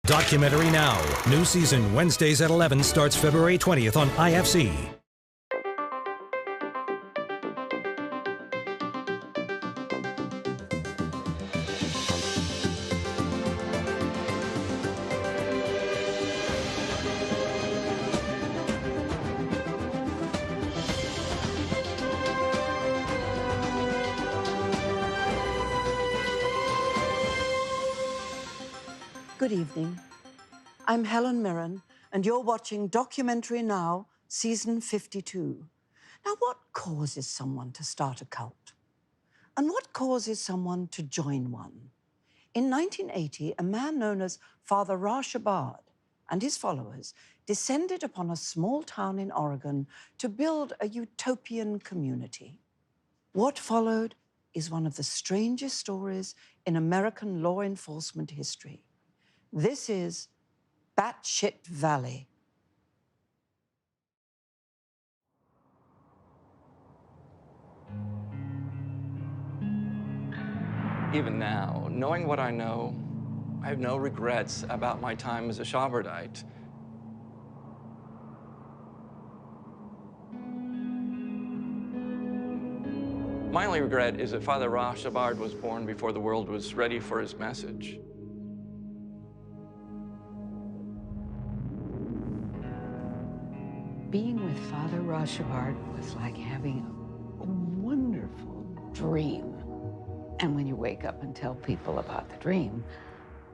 Documentary Now. New season Wednesdays at 11 starts February 20th on IFC. Good evening. I'm Helen Mirren, and you're watching Documentary Now, Season 52. Now, what causes someone to start a cult? And what causes someone to join one? In 1980, a man known as Father Ra-Shawbard and his followers descended upon a small town in Oregon to build a utopian community. What followed is one of the strangest stories in American law enforcement history. This is Batshit Valley. Even now, knowing what I know, I have no regrets about my time as a Shawbardite. My only regret is that Father Ra-Shawbard was born before the world was ready for his message. Being with Father Ra-Shawbard was like having a wonderful dream. And when you wake up and tell people about the dream,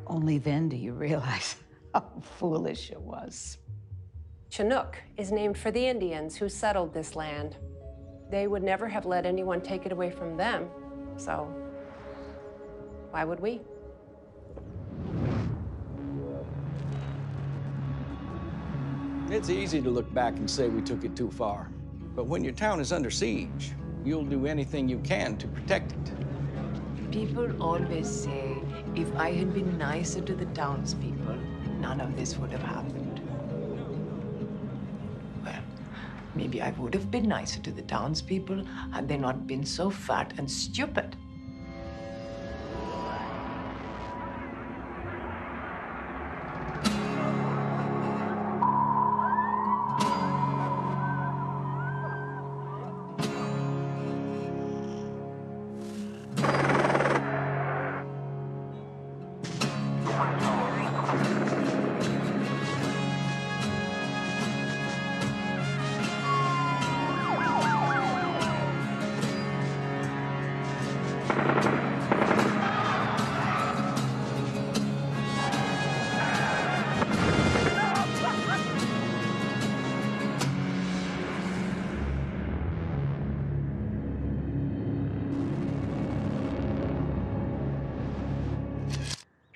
only then do you realize how foolish it was. Chinook is named for the Indians who settled this land. They would never have let anyone take it away from them, so why would we? It's easy to look back and say we took it too far. But when your town is under siege, you'll do anything you can to protect it. People always say, if I had been nicer to the townspeople, none of this would have happened. Well, maybe I would have been nicer to the townspeople had they not been so fat and stupid.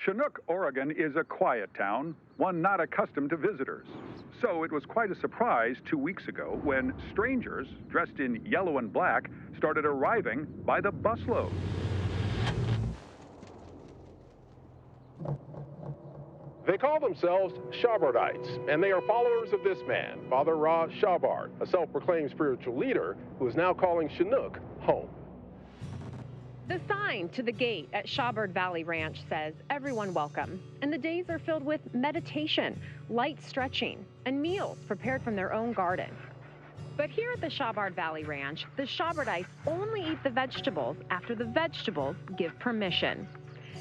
Chinook, Oregon is a quiet town, one not accustomed to visitors. So it was quite a surprise 2 weeks ago when strangers, dressed in yellow and black, started arriving by the busload. They call themselves Shawbardites, and they are followers of this man, Father Ra-Shawbard, a self-proclaimed spiritual leader who is now calling Chinook home. The sign to the gate at Shawbard Valley Ranch says, "Everyone welcome," and the days are filled with meditation, light stretching, and meals prepared from their own garden. But here at the Shawbard Valley Ranch, the Shawbardites only eat the vegetables after the vegetables give permission.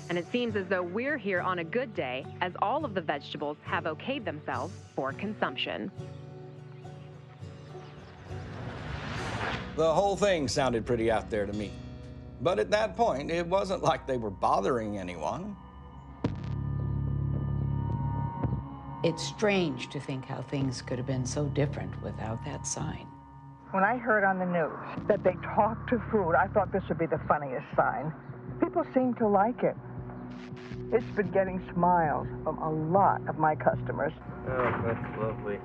And it seems as though we're here on a good day, as all of the vegetables have okayed themselves for consumption. The whole thing sounded pretty out there to me. But at that point, it wasn't like they were bothering anyone. It's strange to think how things could have been so different without that sign. When I heard on the news that they talked to food, I thought this would be the funniest sign. People seem to like it. It's been getting smiles from a lot of my customers. Oh, that's lovely.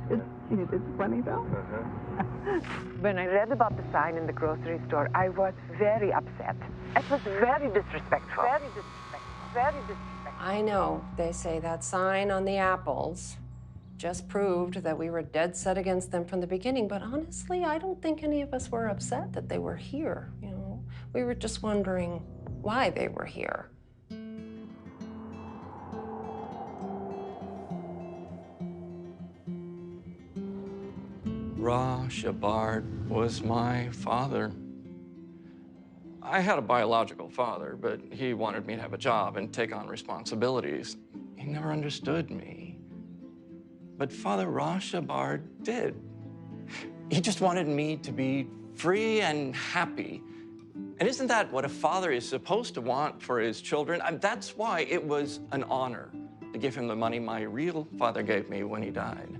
It's funny, though. When I read about the sign in the grocery store, I was very upset. It was very disrespectful. Very disrespectful. Very disrespectful. I know they say that sign on the apples just proved that we were dead set against them from the beginning, but honestly, I don't think any of us were upset that they were here, you know. We were just wondering why they were here. Ra-Shawbard was my father. I had a biological father, but he wanted me to have a job and take on responsibilities. He never understood me. But Father Ra-Shawbard did. He just wanted me to be free and happy. And isn't that what a father is supposed to want for his children? That's why it was an honor to give him the money my real father gave me when he died.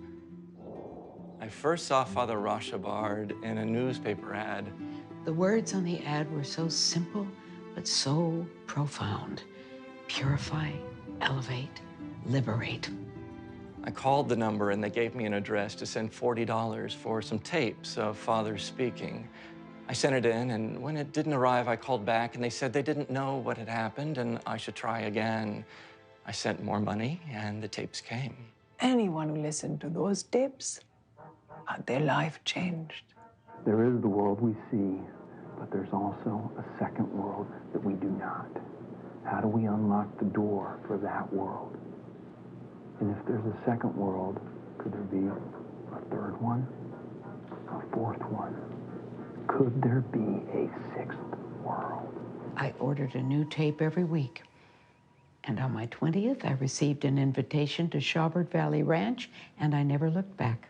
I first saw Father Ra-Shawbard in a newspaper ad. The words on the ad were so simple, but so profound. Purify, elevate, liberate. I called the number and they gave me an address to send $40 for some tapes of Father speaking. I sent it in, and when it didn't arrive, I called back and they said they didn't know what had happened and I should try again. I sent more money and the tapes came. Anyone who listened to those tapes, their life changed. There is the world we see, but there's also a second world that we do not. How do we unlock the door for that world? And if there's a second world, could there be a third one? A fourth one? Could there be a sixth world? I ordered a new tape every week. And on my 20th, I received an invitation to Shawbard Valley Ranch, and I never looked back.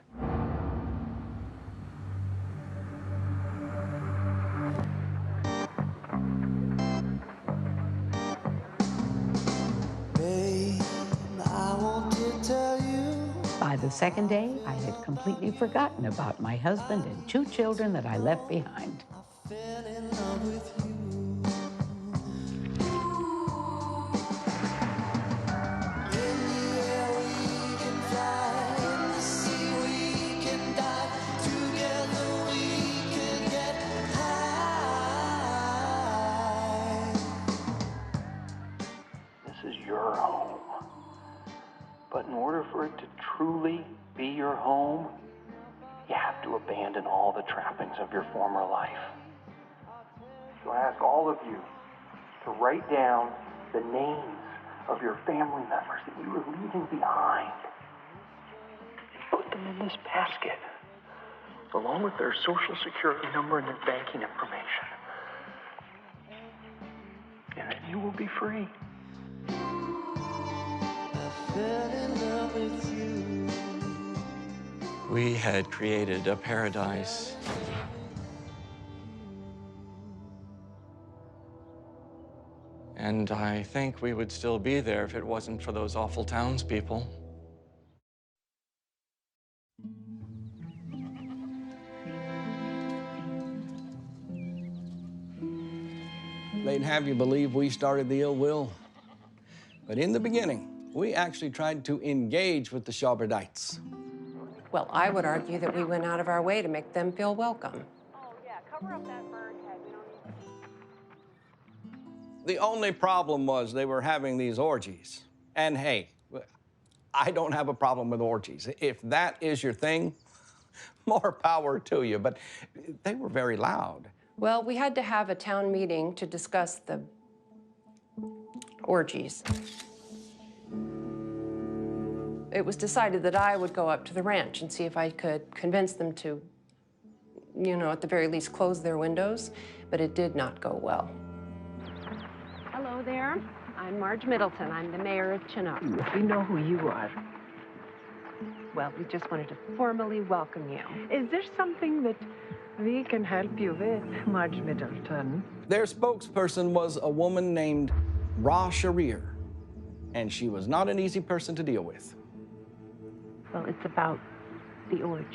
By the second day, I had completely forgotten about my husband and 2 children that I left behind. This is your home. But in order for it to truly be your home, you have to abandon all the trappings of your former life. So I ask all of you to write down the names of your family members that you are leaving behind. Put them in this basket, along with their social security number and their banking information. And then you will be free. We had created a paradise. And I think we would still be there if it wasn't for those awful townspeople. They'd have you believe we started the ill will. But in the beginning, we actually tried to engage with the Shawbardites. Well, I would argue that we went out of our way to make them feel welcome. Oh, yeah, cover up that bird head. We don't need... The only problem was they were having these orgies. And hey, I don't have a problem with orgies. If that is your thing, more power to you. But they were very loud. Well, we had to have a town meeting to discuss the orgies. It was decided that I would go up to the ranch and see if I could convince them to, you know, at the very least close their windows, but it did not go well. Hello there. I'm Marge Middleton. I'm the mayor of Chinook. We know who you are. Well, we just wanted to formally welcome you. Is there something that we can help you with, Marge Middleton? Their spokesperson was a woman named Ra-Sharir, and she was not an easy person to deal with. Well, it's about the orgies.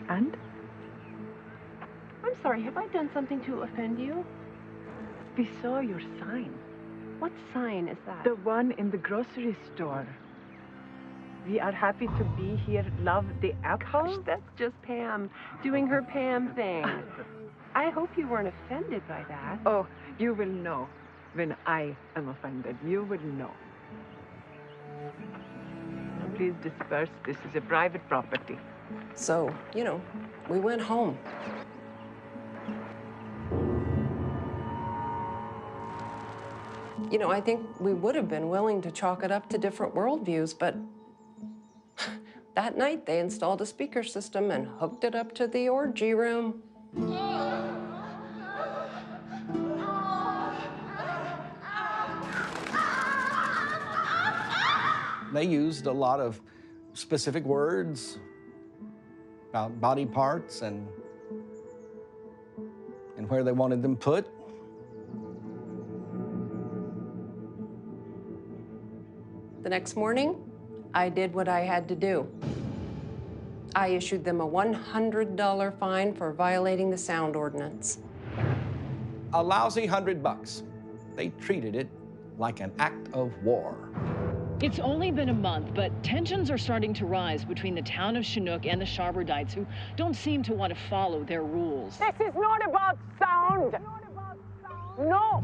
And? I'm sorry, have I done something to offend you? We saw your sign. What sign is that? The one in the grocery store. We are happy to be here. Love the apples. Gosh, that's just Pam doing her Pam thing. I hope you weren't offended by that. Oh, you will know when I am offended. You will know. Now, please disperse. This is a private property. So, you know, we went home. You know, I think we would have been willing to chalk it up to different worldviews, but That night, they installed a speaker system and hooked it up to the orgy room. They used a lot of specific words about body parts and where they wanted them put. The next morning, I did what I had to do. I issued them a $100 fine for violating the sound ordinance. A lousy $100. They treated it like an act of war. It's only been a month, but tensions are starting to rise between the town of Chinook and the Sharbardites, who don't seem to want to follow their rules. This is not about sound. No,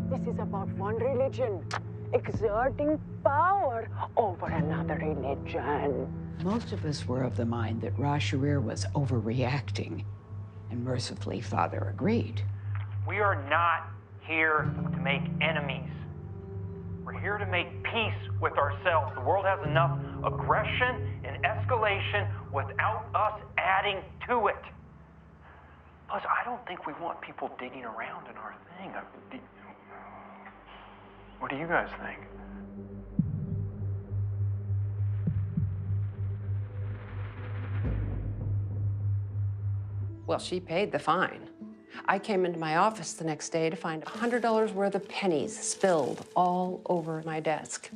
this is about one religion exerting power over another religion. Most of us were of the mind that Ra-Sharir was overreacting, and mercifully, Father agreed. We are not here to make enemies. We're here to make peace with ourselves. The world has enough aggression and escalation without us adding to it. Plus, I don't think we want people digging around in our thing. What do you guys think? Well, she paid the fine. I came into my office the next day to find $100 worth of pennies spilled all over my desk.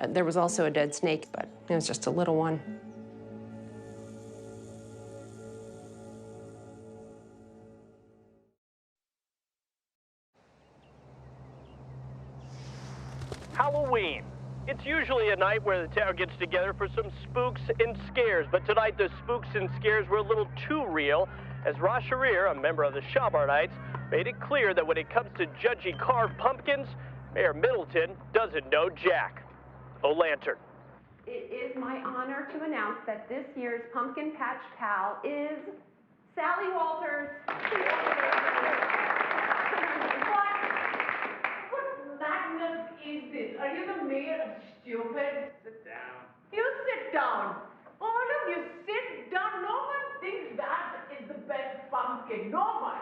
There was also a dead snake, but it was just a little one. Halloween. It's usually a night where the town gets together for some spooks and scares, but tonight the spooks and scares were a little too real, as Ra-Sharir, a member of the Shawbardites, made it clear that when it comes to judging carved pumpkins, Mayor Middleton doesn't know jack. O-Lantern. It is my honor to announce that this year's Pumpkin Patch Pal is Sally Walters. What madness is this? Are you the mayor of stupid? Sit down. You sit down. All of you sit down. No one thinks that is the best pumpkin. No one.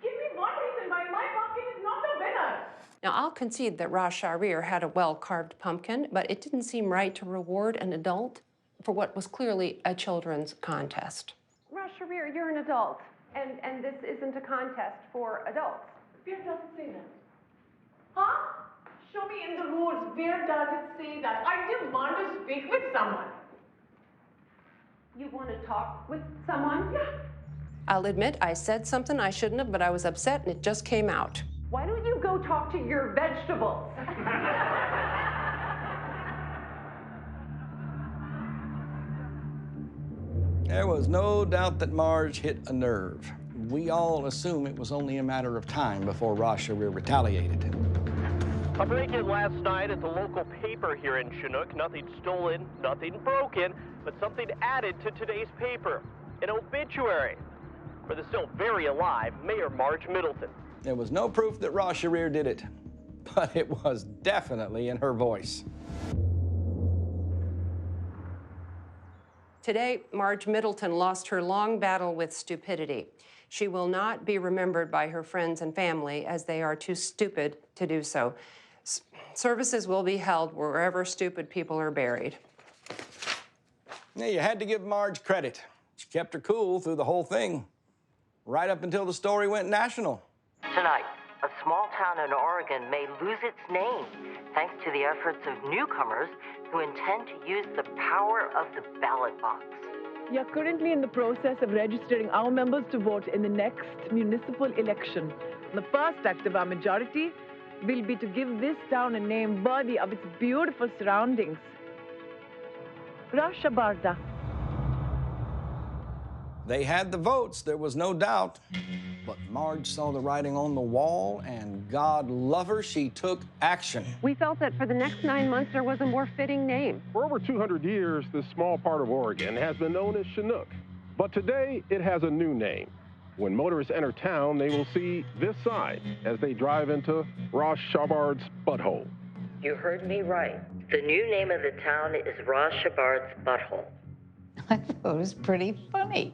Give me one reason why my pumpkin is not the winner. Now, I'll concede that Ra-Sharir had a well-carved pumpkin, but it didn't seem right to reward an adult for what was clearly a children's contest. Ra-Sharir, you're an adult, and this isn't a contest for adults. Where does it say that? Huh? Show me in the rules, where does it say that? I demand to speak with someone. You want to talk with someone? Yeah. I'll admit I said something I shouldn't have, but I was upset and it just came out. Why don't you go talk to your vegetables? There was no doubt that Marge hit a nerve. We all assume it was only a matter of time before Ra-Sharir retaliated. A break-in last night at the local paper here in Chinook. Nothing stolen, nothing broken, but something added to today's paper. An obituary for the still very alive Mayor Marge Middleton. There was no proof that Ra-Sharir did it, but it was definitely in her voice. Today, Marge Middleton lost her long battle with stupidity. She will not be remembered by her friends and family, as they are too stupid to do so. Services will be held wherever stupid people are buried. Yeah, you had to give Marge credit. She kept her cool through the whole thing, right up until the story went national. Tonight, a small town in Oregon may lose its name thanks to the efforts of newcomers who intend to use the power of the ballot box. We are currently in the process of registering our members to vote in the next municipal election. The first act of our majority will be to give this town a name worthy of its beautiful surroundings. Ra-Shabarda. They had the votes, there was no doubt. But Marge saw the writing on the wall, and God love her, she took action. We felt that for the next 9 months, there was a more fitting name. For over 200 years, this small part of Oregon has been known as Chinook. But today, it has a new name. When motorists enter town, they will see this sign as they drive into Ra-Shawbard's butthole. You heard me right. The new name of the town is Ra-Shabar's Butthole. I thought it was pretty funny.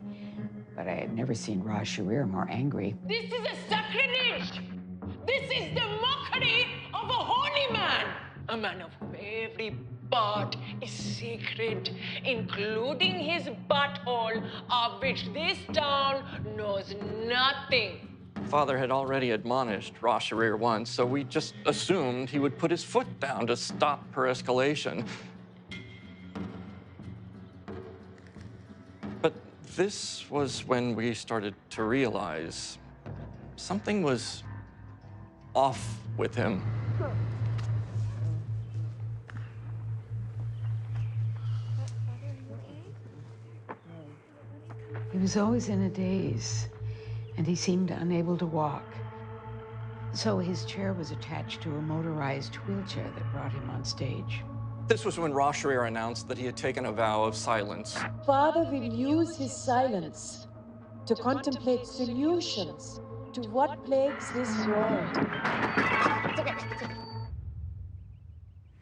But I had never seen Ra-Sharir more angry. This is a sacrilege! This is the mockery of a holy man! A man of whom every part is sacred, including his butthole, of which this town knows nothing. Father had already admonished Ra-Sharir once, so we just assumed he would put his foot down to stop her escalation. But this was when we started to realize something was off with him. He was always in a daze, and he seemed unable to walk. So his chair was attached to a motorized wheelchair that brought him on stage. This was when Ra-Sharir announced that he had taken a vow of silence. Father will use his silence to contemplate solutions to what plagues this world.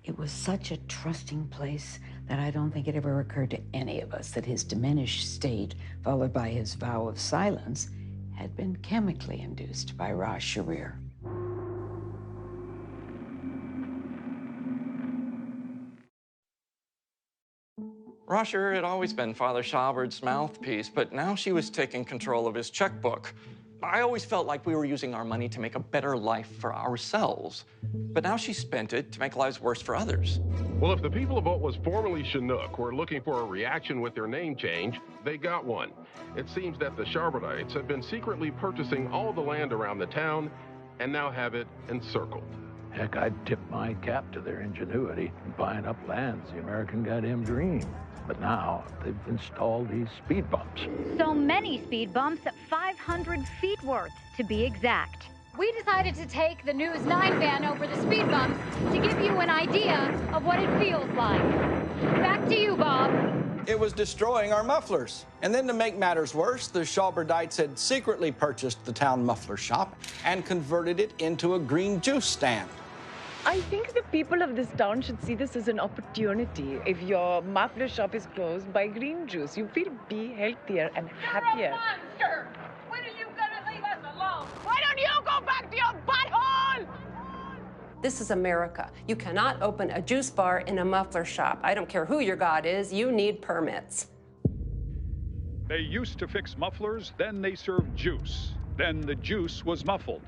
It was such a trusting place that I don't think it ever occurred to any of us that his diminished state, followed by his vow of silence, had been chemically induced by Ra-Sharir. Ra-Sharir had always been Father Ra-Shawbard's mouthpiece, but now she was taking control of his checkbook. I always felt like we were using our money to make a better life for ourselves. But now she spent it to make lives worse for others. Well, if the people of what was formerly Chinook were looking for a reaction with their name change, they got one. It seems that the Sharbardites have been secretly purchasing all the land around the town and now have it encircled. Heck, I'd tip my cap to their ingenuity in buying up lands the American goddamn dream. But now they've installed these speed bumps. So many speed bumps, 500 feet worth to be exact. We decided to take the News 9 van over the speed bumps to give you an idea of what it feels like. Back to you, Bob. It was destroying our mufflers. And then to make matters worse, the Sharbardites had secretly purchased the town muffler shop and converted it into a green juice stand. I think the people of this town should see this as an opportunity. If your muffler shop is closed, buy green juice. You will be healthier and happier. You're a monster! When are you gonna leave us alone? Why don't you go back to your butthole? This is America. You cannot open a juice bar in a muffler shop. I don't care who your God is, you need permits. They used to fix mufflers, then they served juice. Then the juice was muffled.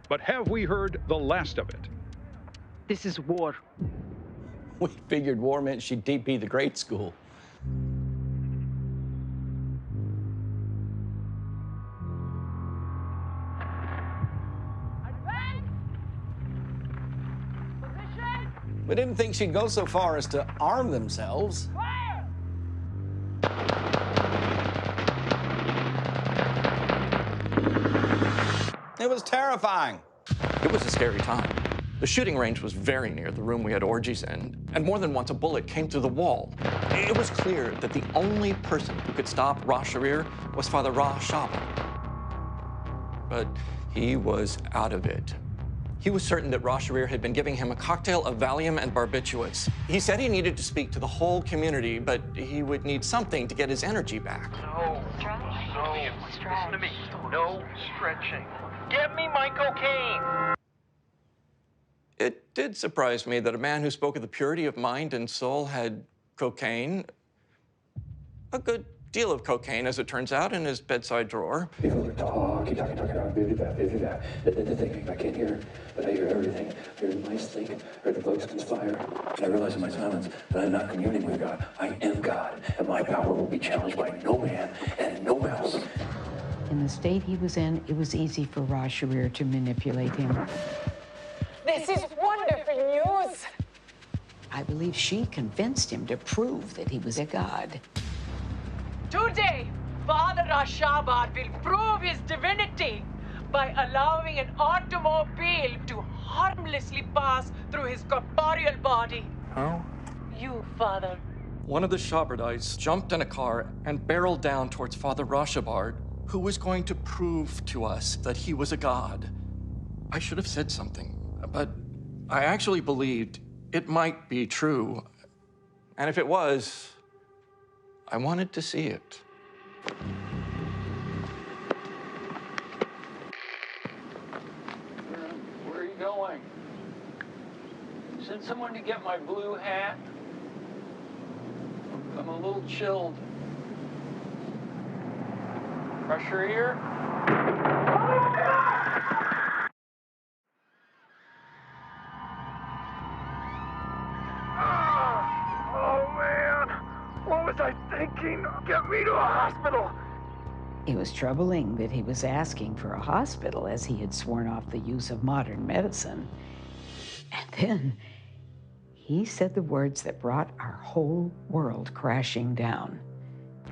But have we heard the last of it? This is war. We figured war meant she'd DP the grade school. We didn't think she'd go so far as to arm themselves. It was terrifying. It was a scary time. The shooting range was very near the room we had orgies in, and more than once a bullet came through the wall. It was clear that the only person who could stop Ra-Sharir was Father Ra-Shawbard. But he was out of it. He was certain that Ra-Sharir had been giving him a cocktail of Valium and barbiturates. He said he needed to speak to the whole community, but he would need something to get his energy back. No, listen to me. No stretching. Get me my cocaine. It did surprise me that a man who spoke of the purity of mind and soul had cocaine, a good deal of cocaine, as it turns out, in his bedside drawer. People are talking, baby that. The thing, I can't hear, but I hear everything. I hear the mice think, I hear the bugs conspire. And I realize in my silence that I'm not communing with God. I am God, and my power will be challenged by no man and no mouse. In the state he was in, it was easy for Ra-Sharir to manipulate him. This is wonderful news. I believe she convinced him to prove that he was a god. Today, Father Ra-Shawbard will prove his divinity by allowing an automobile to harmlessly pass through his corporeal body. How? You, Father. One of the Sharbardites jumped in a car and barreled down towards Father Ra-Shawbard, who was going to prove to us that he was a god. I should have said something, but I actually believed it might be true. And if it was, I wanted to see it. Where are you going? Send someone to get my blue hat. I'm a little chilled. Ra-Sharir? Oh, man. What was I thinking? Get me to a hospital. It was troubling that he was asking for a hospital as he had sworn off the use of modern medicine. And then he said the words that brought our whole world crashing down.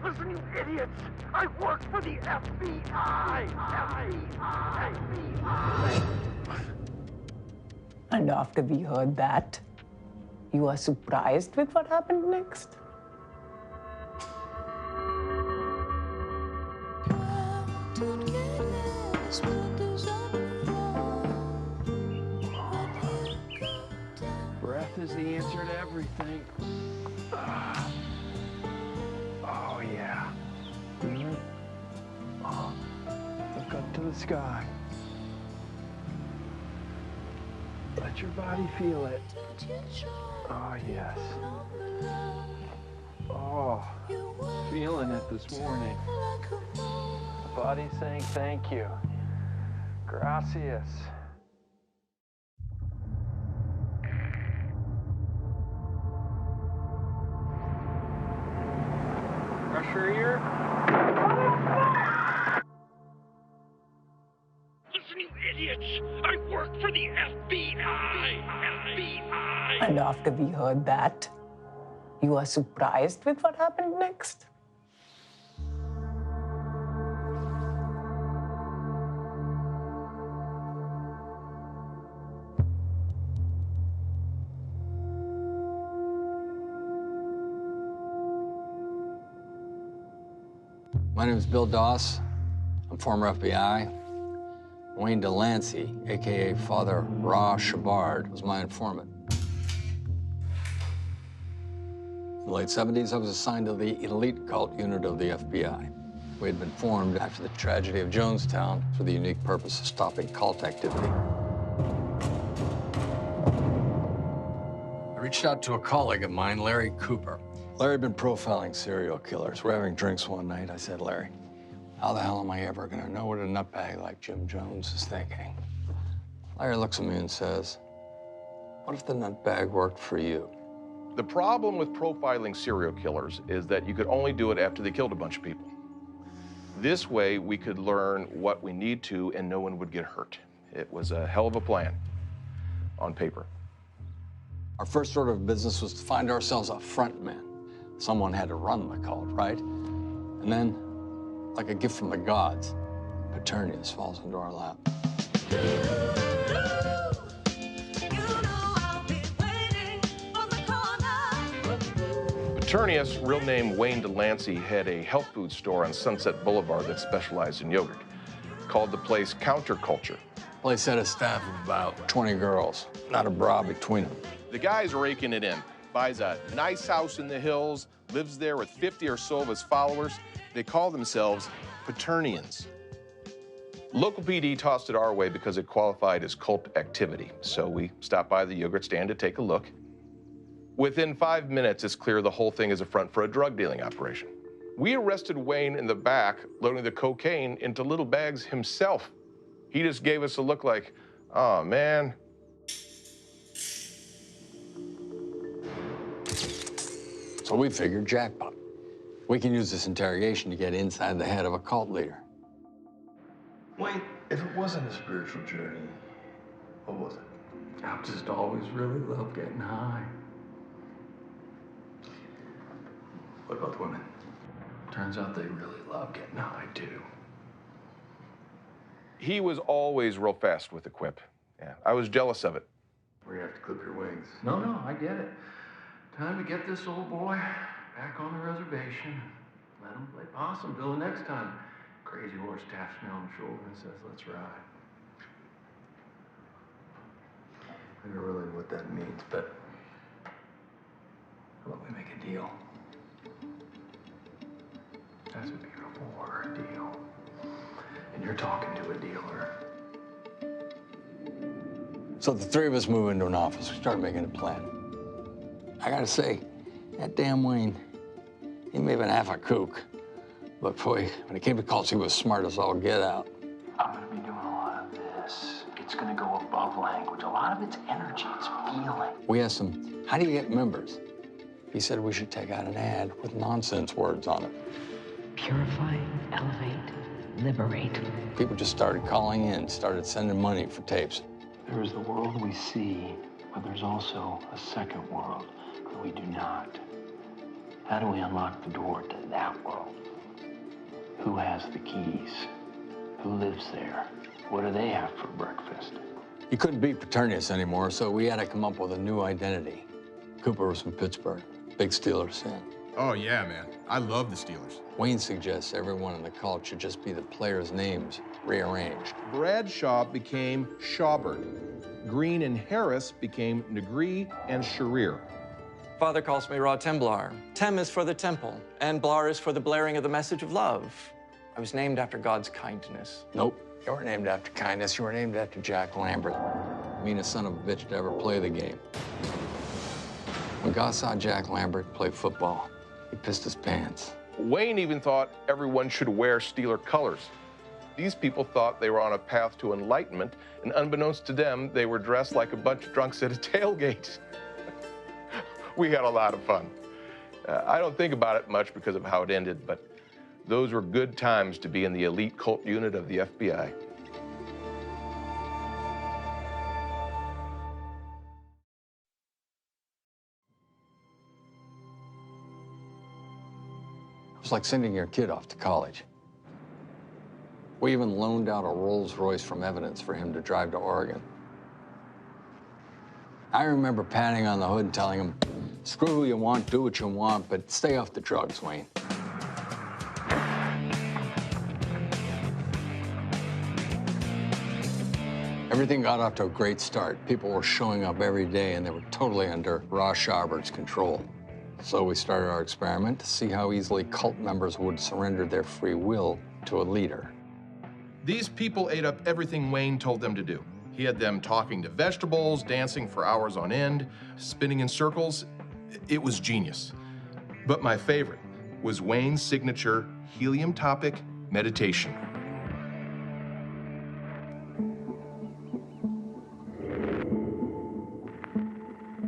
Listen, you idiots. I work for the FBI. FBI. And after we heard that, you are surprised with what happened next? Breath is the answer to everything. Oh, yeah. Feel it? Oh. Look up to the sky. Let your body feel it. Oh, yes. Oh, feeling it this morning. Body saying thank you. Gracias. Ra-Sharir? Listen, you idiots. I work for the FBI. FBI. And after we heard that, you are surprised with what happened next? My name is Bill Doss. I'm former FBI. Wayne Delancey, AKA Father Ra-Shawbard, was my informant. In the late 70s, I was assigned to the elite cult unit of the FBI. We had been formed after the tragedy of Jonestown for the unique purpose of stopping cult activity. I reached out to a colleague of mine, Larry Cooper. Larry had been profiling serial killers. We're having drinks one night. I said, Larry, how the hell am I ever going to know what a nutbag like Jim Jones is thinking? Larry looks at me and says, what if the nutbag worked for you? The problem with profiling serial killers is that you could only do it after they killed a bunch of people. This way, we could learn what we need to and no one would get hurt. It was a hell of a plan on paper. Our first order of business was to find ourselves a front man. Someone had to run the cult, right? And then, like a gift from the gods, Paternius falls into our lap. Paternius, real name Wayne Delancey, had a health food store on Sunset Boulevard that specialized in yogurt. Called the place Counterculture. The place had a staff of about 20 girls, not a bra between them. The guy's raking it in. Buys a nice house in the hills, lives there with 50 or so of his followers. They call themselves Paternians. Local PD tossed it our way because it qualified as cult activity. So we stopped by the yogurt stand to take a look. Within 5 minutes, it's clear the whole thing is a front for a drug dealing operation. We arrested Wayne in the back, loading the cocaine into little bags himself. He just gave us a look like, oh, man. So we figured jackpot. We can use this interrogation to get inside the head of a cult leader. Wayne, if it wasn't a spiritual journey, what was it? I've just always really loved getting high. What about the women? Turns out they really love getting high, too. He was always real fast with the quip. Yeah, I was jealous of it. Where you have to clip your wings. No, I get it. Time to get this old boy back on the reservation. Let him play possum till the next time. Crazy horse taps me on the shoulder and says, let's ride. I don't know really what that means, but how about we make a deal? a beautiful word, deal. And you're talking to a dealer. So the three of us move into an office. We start making a plan. I gotta say, that damn Wayne, he may have been half a kook, but boy, when it came to cults, he was smart as all get out. I'm gonna be doing a lot of this. It's gonna go above language. A lot of it's energy, it's feeling. We asked him, how do you get members? He said we should take out an ad with nonsense words on it. Purify, elevate, liberate. People just started calling in, started sending money for tapes. There is the world we see, but there's also a second world that we do not. How do we unlock the door to that world? Who has the keys? Who lives there? What do they have for breakfast? You couldn't beat Paternius anymore, so we had to come up with a new identity. Cooper was from Pittsburgh, big Steelers fan. Oh, yeah, man. I love the Steelers. Wayne suggests everyone in the cult should just be the players' names rearranged. Bradshaw became Shawbard. Green and Harris became Negree and Sharir. Father calls me Ra-Temblar. Tem is for the temple, and Blar is for the blaring of the message of love. I was named after God's kindness. Nope. You weren't named after kindness. You were named after Jack Lambert, meanest son of a bitch to ever play the game. When God saw Jack Lambert play football, he pissed his pants. Wayne even thought everyone should wear Steeler colors. These people thought they were on a path to enlightenment, and unbeknownst to them, they were dressed like a bunch of drunks at a tailgate. We had a lot of fun. I don't think about it much because of how it ended, but those were good times to be in the elite cult unit of the FBI. It was like sending your kid off to college. We even loaned out a Rolls Royce from evidence for him to drive to Oregon. I remember patting on the hood and telling him, screw who you want, do what you want, but stay off the drugs, Wayne. Everything got off to a great start. People were showing up every day, and they were totally under Ra-Shawbard's control. So we started our experiment to see how easily cult members would surrender their free will to a leader. These people ate up everything Wayne told them to do. He had them talking to vegetables, dancing for hours on end, spinning in circles. It was genius. But my favorite was Wayne's signature helium topic meditation.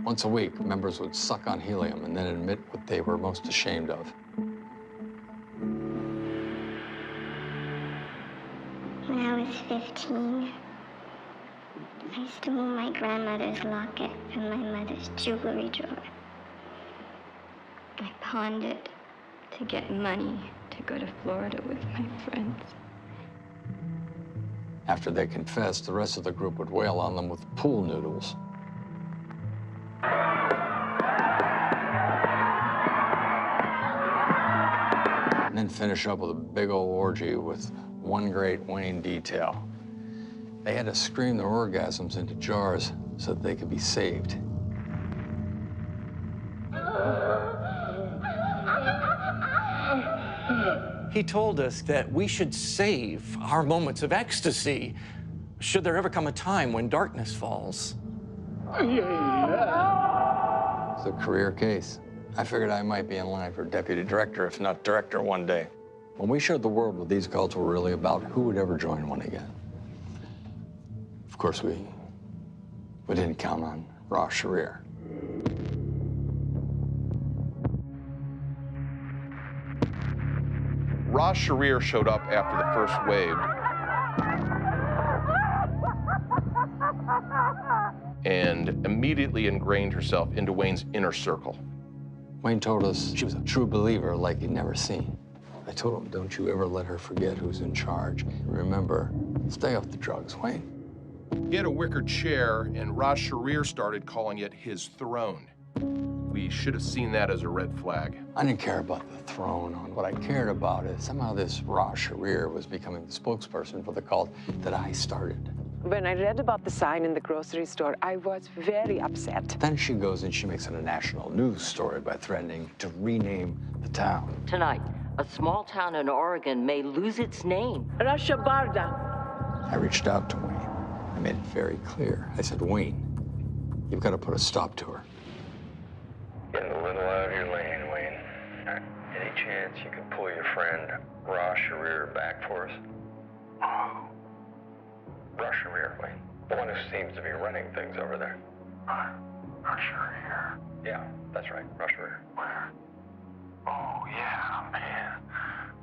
Once a week, members would suck on helium and then admit what they were most ashamed of. When I was 15, I stole my grandmother's locket from my mother's jewelry drawer. I pawned it to get money to go to Florida with my friends. After they confessed, the rest of the group would wail on them with pool noodles. And then finish up with a big old orgy with one great Wayne detail. They had to scream their orgasms into jars so that they could be saved. He told us that we should save our moments of ecstasy should there ever come a time when darkness falls. It's a career case. I figured I might be in line for deputy director, if not director, one day. When we showed the world what these cults were really about, who would ever join one again? Of course, we didn't count on Ra-Sharir. Ra-Sharir showed up after the first wave and immediately ingrained herself into Wayne's inner circle. Wayne told us she was a true believer like he'd never seen. I told him, don't you ever let her forget who's in charge. Remember, stay off the drugs, Wayne. He had a wicker chair, and Ra-Sharir started calling it his throne. We should have seen that as a red flag. I didn't care about the throne. What I cared about is somehow this Ra-Sharir was becoming the spokesperson for the cult that I started. When I read about the sign in the grocery store, I was very upset. Then she goes and she makes it a national news story by threatening to rename the town. Tonight, A small town in Oregon may lose its name. Ra-Shabarda. I reached out to Wayne. I made it very clear. I said, Wayne, you've got to put a stop to her. Getting a little out of your lane, Wayne. Any chance you could pull your friend Ra-Sharir back for us? Oh. Ra-Sharir, Wayne. The one who seems to be running things over there. Ra-Sharir? Yeah, that's right, Ra-Sharir. Where? Oh, yeah, man.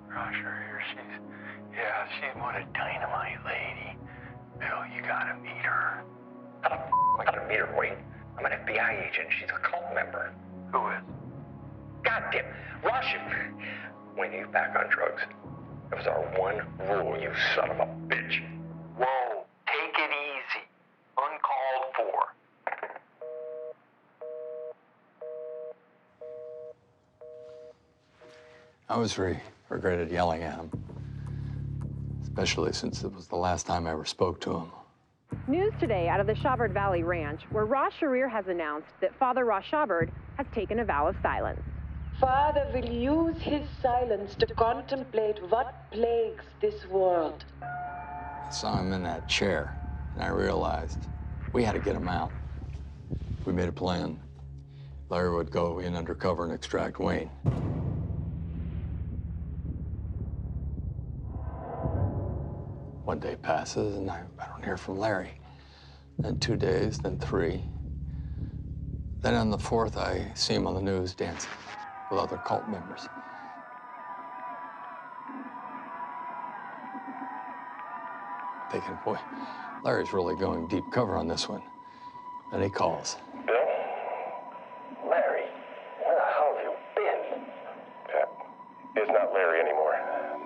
Ra-Sharir, she's one a dynamite lady. Bill, you gotta meet her. How the f*** am I gonna meet her, Wayne? I'm an FBI agent. She's a cult member. Who is? Goddamn, Ra-Sharir. Wayne, he's back on drugs. It was our one rule, you son of a bitch. Whoa, take it easy. Uncalled for. I always regretted yelling at him, especially since it was the last time I ever spoke to him. News today out of the Shawbard Valley Ranch, where Ra-Sharir has announced that Father Ra-Shawbard has taken a vow of silence. Father will use his silence to contemplate what plagues this world. I saw him in that chair, and I realized we had to get him out. We made a plan. Larry would go in undercover and extract Wayne. One day passes, and I don't hear from Larry. Then 2 days, then 3. Then on the 4th, I see him on the news dancing with other cult members. Thinking, boy, Larry's really going deep cover on this one. Then he calls. Bill? Larry, where the hell have you been? It's not Larry anymore.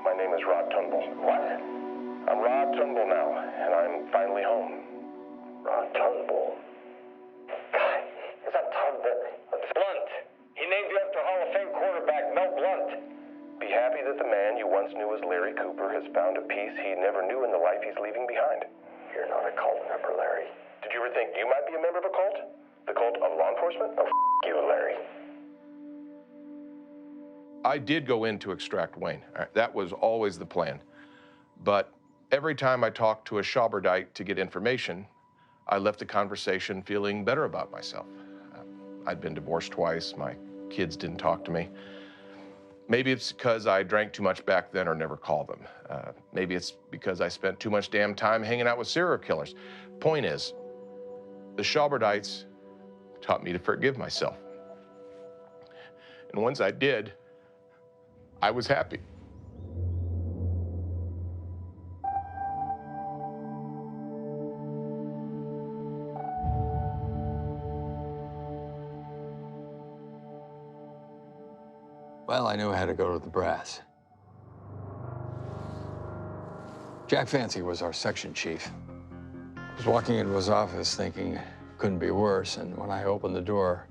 My name is Rod Turnbull. What? I'm Rod Turnbull now, and I'm finally home. Rod Turnbull? God, it's not Turnbull. It's Blunt. He named you after Hall of Fame quarterback Mel Blunt. Be happy that the man you once knew as Larry Cooper has found a peace he never knew in the life he's leaving behind. You're not a cult member, Larry. Did you ever think you might be a member of a cult? The cult of law enforcement? Oh, you, Larry. I did go in to extract Wayne. That was always the plan. But every time I talked to a Shawbardite to get information, I left the conversation feeling better about myself. I'd been divorced twice. My kids didn't talk to me. Maybe it's because I drank too much back then or never called them. Maybe it's because I spent too much damn time hanging out with serial killers. Point is, the Shawbardites taught me to forgive myself. And once I did, I was happy. Well, I knew I had to go to the brass. Jack Fancy was our section chief. I was walking into his office thinking it couldn't be worse, and when I opened the door,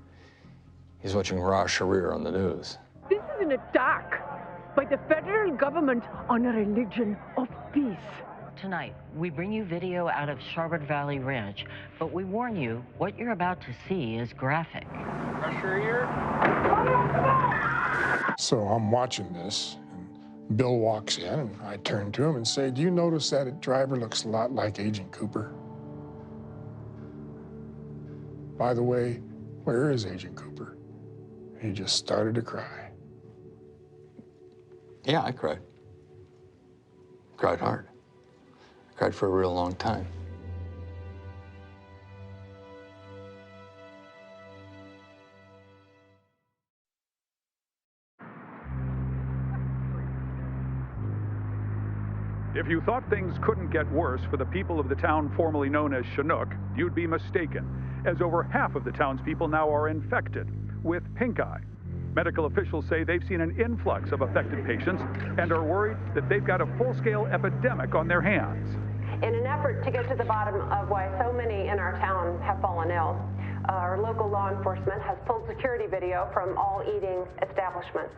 he's watching Ra-Sharir on the news. This is an attack by the federal government on a religion of peace. Tonight, we bring you video out of Shawbard Valley Ranch, but we warn you, what you're about to see is graphic. Ra-Sharir? So I'm watching this, and Bill walks in, and I turn to him and say, "Do you notice that driver looks a lot like Agent Cooper? By the way, where is Agent Cooper?" He just started to cry. Yeah, I cried. Cried hard. I cried for a real long time. If you thought things couldn't get worse for the people of the town formerly known as Chinook, you'd be mistaken, as over half of the townspeople now are infected with pink eye. Medical officials say they've seen an influx of affected patients and are worried that they've got a full-scale epidemic on their hands. In an effort to get to the bottom of why so many in our town have fallen ill, our local law enforcement has pulled security video from all eating establishments.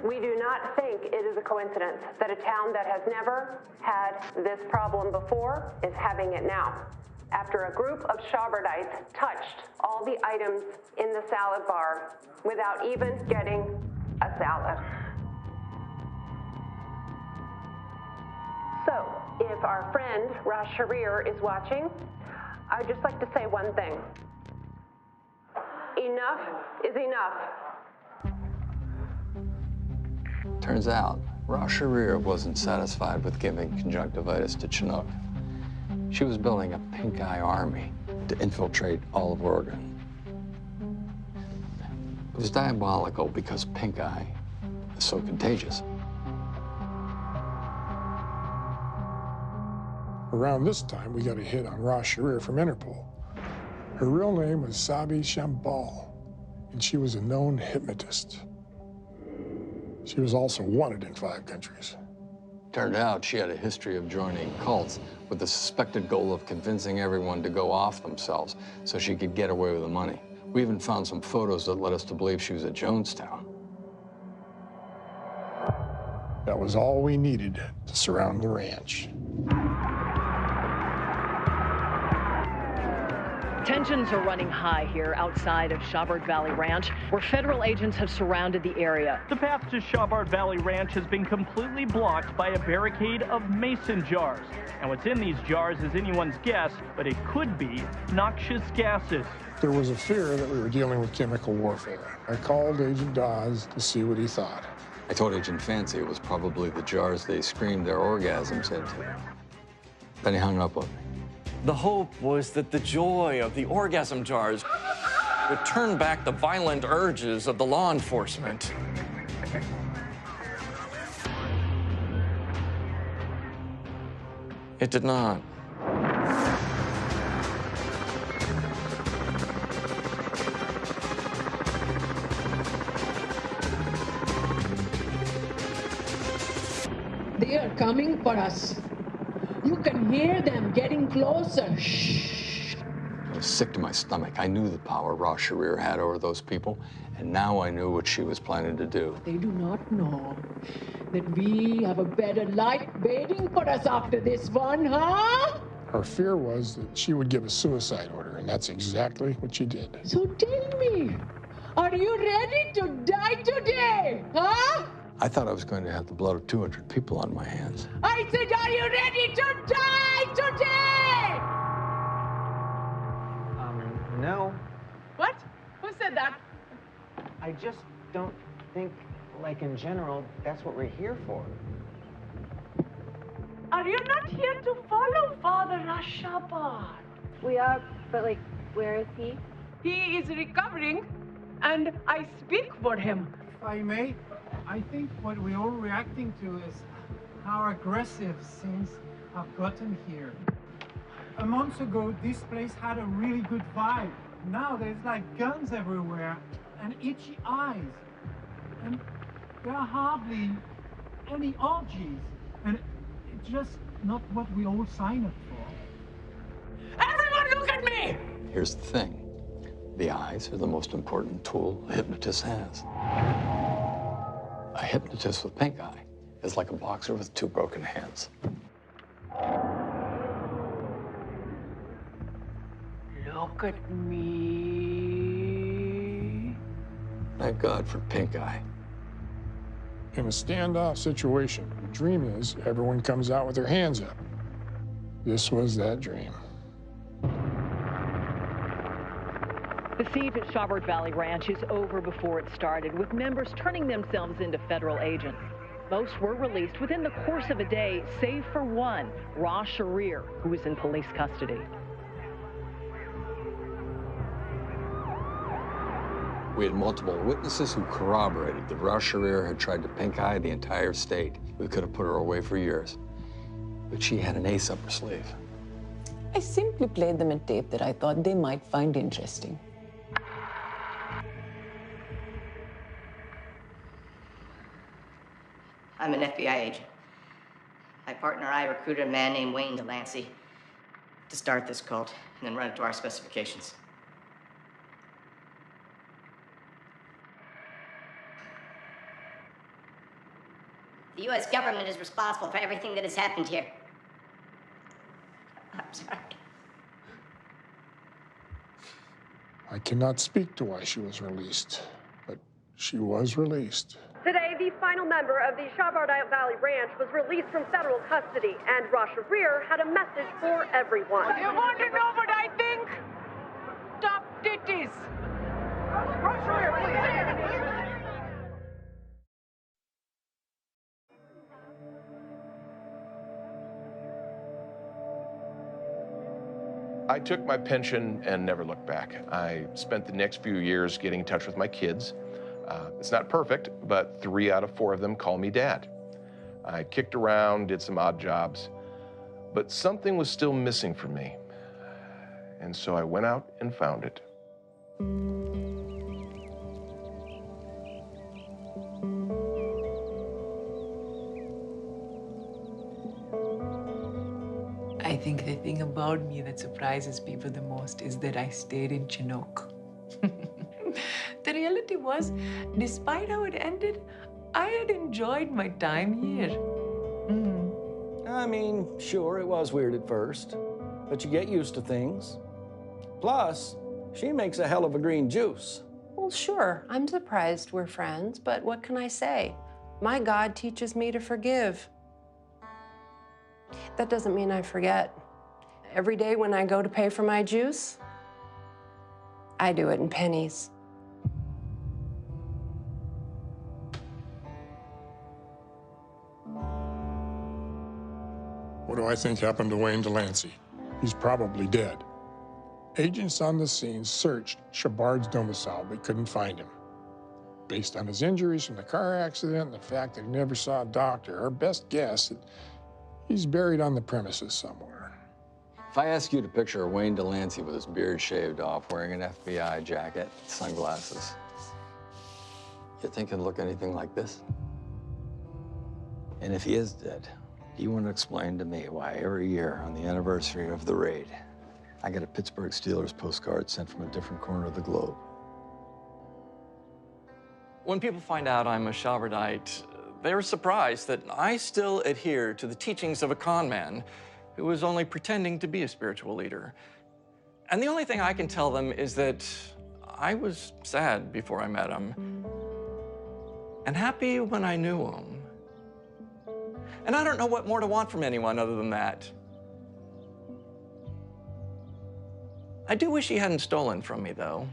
We do not think it is a coincidence that a town that has never had this problem before is having it now, after a group of Shawbardites touched all the items in the salad bar without even getting a salad. So, if our friend Ra-Sharir is watching, I'd just like to say one thing. Enough is enough. Turns out, Ra-Sharir wasn't satisfied with giving conjunctivitis to Chinook. She was building a pink eye army to infiltrate all of Oregon. It was diabolical because pink eye is so contagious. Around this time, we got a hit on Ra-Sharir from Interpol. Her real name was Ra-Shawbard, and she was a known hypnotist. She was also wanted in 5 countries. Turned out she had a history of joining cults with the suspected goal of convincing everyone to go off themselves so she could get away with the money. We even found some photos that led us to believe she was at Jonestown. That was all we needed to surround the ranch. Tensions are running high here outside of Shawbard Valley Ranch, where federal agents have surrounded the area. The path to Shawbard Valley Ranch has been completely blocked by a barricade of mason jars. And what's in these jars is anyone's guess, but it could be noxious gases. There was a fear that we were dealing with chemical warfare. I called Agent Dawes to see what he thought. I told Agent Fancy it was probably the jars they screamed their orgasms into. Then he hung up on me. The hope was that the joy of the orgasm jars would turn back the violent urges of the law enforcement. It did not. They are coming for us. You can hear them getting closer. Shh. I was sick to my stomach. I knew the power Ra-Sharir had over those people, and now I knew what she was planning to do. They do not know that we have a better life waiting for us after this one, huh? Our fear was that she would give a suicide order, and that's exactly what she did. So tell me, are you ready to die today, huh? I thought I was going to have the blood of 200 people on my hands. I said, are you ready to die today? No. What? Who said that? I just don't think, like in general, that's what we're here for. Are you not here to follow Father Ra-Shawbard? We are, but like, where is he? He is recovering, and I speak for him. If I may, I think what we're all reacting to is how aggressive things have gotten here. A month ago, this place had a really good vibe. Now there's like guns everywhere and itchy eyes. And there are hardly any orgies. And it's just not what we all signed up for. Everyone look at me! Here's the thing. The eyes are the most important tool a hypnotist has. A hypnotist with pink eye is like a boxer with 2 broken hands. Look at me. Thank God for pink eye. In a standoff situation, the dream is everyone comes out with their hands up. This was that dream. The siege at Shawbard Valley Ranch is over before it started, with members turning themselves into federal agents. Most were released within the course of a day, save for one, Ra-Sharir, who was in police custody. We had multiple witnesses who corroborated that Ra-Sharir had tried to pink eye the entire state. We could have put her away for years, but she had an ace up her sleeve. I simply played them a tape that I thought they might find interesting. I'm an FBI agent. My partner and I recruited a man named Wayne Delancey to start this cult and then run it to our specifications. The U.S. government is responsible for everything that has happened here. I'm sorry. I cannot speak to why she was released, but she was released. Today, the final member of the Shawbard Valley Ranch was released from federal custody, and Ra-Sharir had a message for everyone. You want to know what I think? Top titties. Ra-Sharir, please. I took my pension and never looked back. I spent the next few years getting in touch with my kids. It's not perfect, but 3 out of 4 of them call me Dad. I kicked around, did some odd jobs, but something was still missing for me. And so I went out and found it. I think the thing about me that surprises people the most is that I stayed in Chinook. The reality was, despite how it ended, I had enjoyed my time here. I mean, sure, it was weird at first, but you get used to things. Plus, she makes a hell of a green juice. Well, sure, I'm surprised we're friends, but what can I say? My God teaches me to forgive. That doesn't mean I forget. Every day when I go to pay for my juice, I do it in pennies. What do I think happened to Wayne Delancey? He's probably dead. Agents on the scene searched Shawbard's domicile but couldn't find him. Based on his injuries from the car accident and the fact that he never saw a doctor, our best guess is he's buried on the premises somewhere. If I ask you to picture Wayne Delancey with his beard shaved off, wearing an FBI jacket, sunglasses, you think he'd look anything like this? And if he is dead, do you want to explain to me why every year on the anniversary of the raid, I get a Pittsburgh Steelers postcard sent from a different corner of the globe? When people find out I'm a Shawbardite, they're surprised that I still adhere to the teachings of a con man who was only pretending to be a spiritual leader. And the only thing I can tell them is that I was sad before I met him and happy when I knew him. And I don't know what more to want from anyone other than that. I do wish he hadn't stolen from me, though.